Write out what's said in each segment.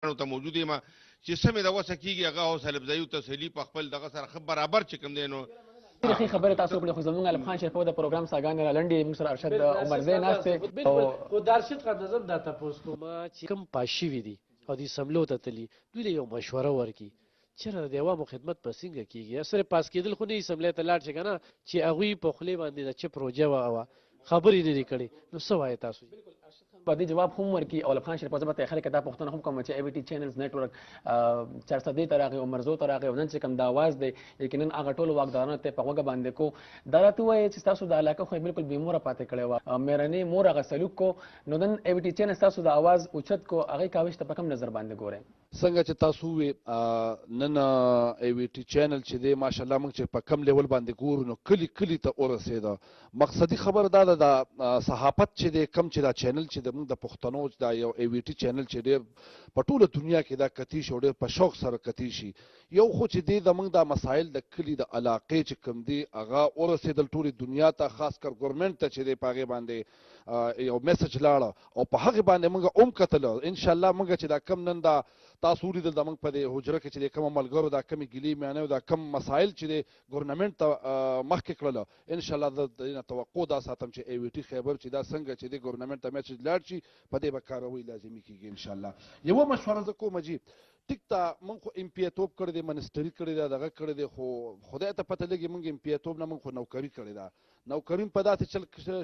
ته موجود یم چې څه مې د وسه کېږي هغه حوصله افزایي او تسهیلي په خپل دغه سره ښه برابر چې کوم دی نو ډېرې ښې خبرې تاسو وکړې خو زموږ الف خان شریف د پروګرام څاګانې را لنډې موږ سره ارشد عمرزئی ناست دی خو د ارشد خان نظم دا تپوس کوم چې کوم پاس شوي دي او د اسمبلو ته تلي دوی له یو مشوره ورکړي چېرته د عوامو خدمت به څنګه کېږي صرف پاس کېدل خو نه اسمبلۍ ته لاړ شي که نه چې هغوی په خولې باندې د چپ روجه وه خبرې نه دي کړې نو څه وایې تاسو په دې جواب هم ورکړي او الف خان شریف زه به خلک دا پوښتنه هم کوم چې ای وی ټي چینلز نیټورک 403 ته راغی عمرزو ته راغی او نن چې کوم د اواز دی یقینا هغه ټولو واکدارانو ته په غوږه باندې کو دا راته وایي چې تاسو د علاقه خو بالکل بېموره پاتې کړی وه مېرنۍ مور هغه سلوک کو نو نن ای وی ټي چینل تاسو د اواز اوچت کو هغې کاوش ته په کوم نظر باندې ګورئ څنګه چې تاسو وې نن ای وی ټي چینل چې دی ماشاءالله موږ چې په کم لیول باندې ګورو نو کلي کلي ته ورسېده مقصدي خبره دا ده د صحافت چې دی کم چې دا چینل چې د موږ د پښتنو دا یو ای وی ټي چینل چې ډېر په ټوله دنیا کې دا کتی شي او ډېر په شوق سره کتی شي یو خو چې دی زموږ دا مسایل د کلي د علاقې چې کوم دی هغه ورسېدل ټولې دنیا ته خاص کر ګورمنټ ته چې دی په هغې باندې یو میسج لاړه او په هغې باندې موږ هم کتله انشاءالله موږ چې دا کم نن دا تاسو ولیدل زموږ په دې حجره کې چې د کومو ملګرو دا کمې ګیلې میانې او دا کم مسایل چې دی ګورنمنټ ته مخکې کړله انشاءالله زه د دې نه توقع دا ساتم چې ای وی ټي خیبر چې دا څنګه چې دی ګورنمنټ ته میسج لاړ شي په دې به کاروي لازمي کېږي انشاءالله یوه مشوره زه کوم جي ټیک ته موږ خو ام پی ا توب کړی دی منسټري کړې ده دغه کړی دی خو خدای ته پته لګي موږ ام پی ا توب نه موږ خو نوکري کړې ده نوکري په داسې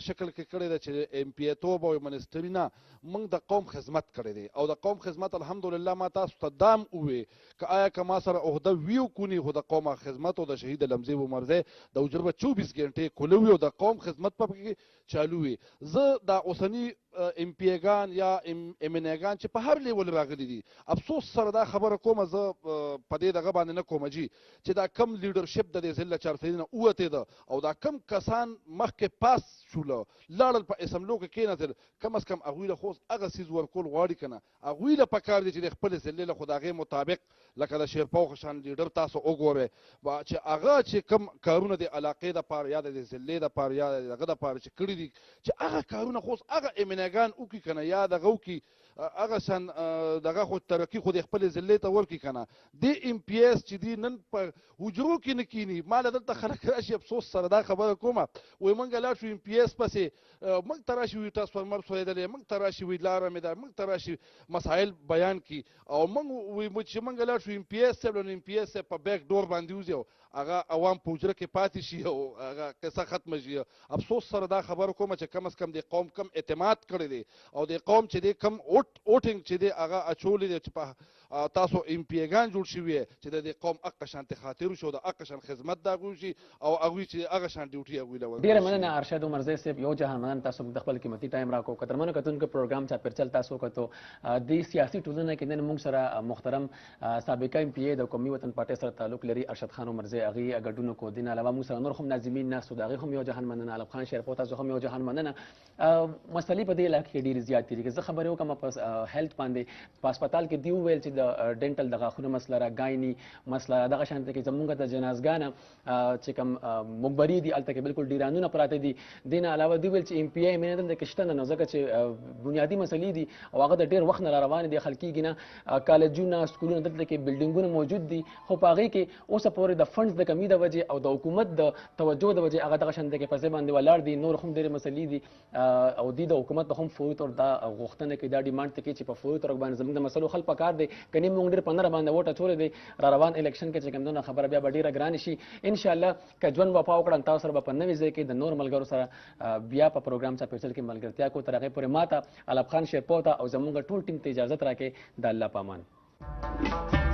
شکل کې کړی ده چې ام پی ا توب او منسټري نه موږ د قوم خدمت کړی دی او د قوم خدمت الحمدلله ما تاسو ته دام ووې که آیا که ما سره عهده وي او کونی خو د قوم خدمت او د شهید عمرزئی عمرزئی د اجربه 24 ګنټې کوله وي او د قوم خدمت په کې چالو وي زه دا اوسني ام پی اګان یا ام ان اګان چې په هر لیول راغلي دي افسوس سره دا خبره کومه زه په دې دغه باندې نه کوم جي چې دا کم لیډرشپ د دې ضلع 403 نه ووتې ده او دا کم کسان مخکې پاس شوله لاړل په اسمبلو کې کېناستل کم از کم هغوی له خو هغه څیز ورکول غواړي که نه هغوی له پکار دي چې د خپلې ضلعې له خو د هغې مطابق لکه د شیرپاو شان لیډر تاسو وګورئ چې هغه چې کم کارونه د علاقې دپاره یا د ضلعې دپاره یا د هغه دپاره چې کړي دي چې هغه کارونه خو هغه امناګان وکړي که نه یا دغه وکړي هغه شان دغه خو ترقي خو د خپلې ضلعې ته ورکړي که نه دې ام پی ایس چې دي نن په حجرو کې نه کیني ما له دلته خلک راشي افسوس سره دا خبره کومه وایي موږ لاړ شو ام پی ایس پسې موږ ته راشي وي ټرانسفارمر سوېدلی موږ ته راشي وي لاره مې ده موږ ته راشي مسایل بیان کړي او موږ وایي چې موږ لاړ شو ام پی ایس صاحب نو ام پی ایس صاحب په بیک ډور باندې وځي او هغه عوام په حجره کې پاتې شي او هغه قصه ختمه شي افسوس سره دا خبره کومه چې کم از کم د قوم کم اعتماد کړی دی او د قوم چې دی کم اوټینګ چې دی هغه اچولی دی چې په تاسو ام پی اګان جوړ شوي چې د دې قوم هغه شانتې خاطر شو د هغه شان خدمت د هغوی شي او هغوی چې هغه شان ډیوټي هغوی له ډېره مننه ارشد عمرزئی صاحب یو جهان مننه تاسو د خپل قیمتي ټایم راکړو قدرمنو کتونکو پروګرام چاپېرچل تاسو کتو د سیاسي ټولنه کې نن موږ سره محترم سابق ام پی ا د قومي وطن پارټۍ سره تعلق لري ارشد خان عمرزئی هغې ګډون کو دین علاوه موږ سره نور هم ناظمین ناست د هغې هم یو جهان مننه الف خان شریف تاسو هم یو جهان مننه مسلې په دې علاقې کې ډېرې زیاتې دي که زه خبرې وکړم په هیلث باندې په هسپتال کې دي وویل چې د ډینټل د غاښونو مسله را ګایني مسله دغه شانته کې زمونږ د جنازګانه چې کوم مقبرې دي هلته کې بالکل ډیرانونه پراته دي دې نه علاوه دوی ویل چې ام پی آی مینه دلته کې شته نه نو ځکه چې بنیادي مسلې دي او هغه د ډېر وخت نه را روانې دي حل کېږي نه کالجونه سکولونه دلته کې بلډینګونه موجود دي خو په هغې کې اوسه پورې د فنډز د کمي د وجې او د حکومت د توجه د وجې هغه دغه شانته کې په ځای باندې ولاړ دي نور هم ډېرې مسلې دي او دوی د حکومت په هم فوري طور دا غوښتنه کوي دا ډیمانډ ته کوي چې په فوري طور باندې زموږ د مسلو حل پکار دی که نه موږ ډېر په نره باندې ووټ اچولی دی را روان الیکشن کې چې کوم دونه خبره بیا به ډېره ګرانې شي انشاءالله که ژوند وفا وکړم تاسو سره به په نوي ځای کې د نور ملګرو سره بیا په پروګرام چاپېرچل کې ملګرتیا کوو تر هغې پورې ما ته الف خان شیرپو ته او زموږ ټول ټیم ته اجازت راکړئ د الله په امان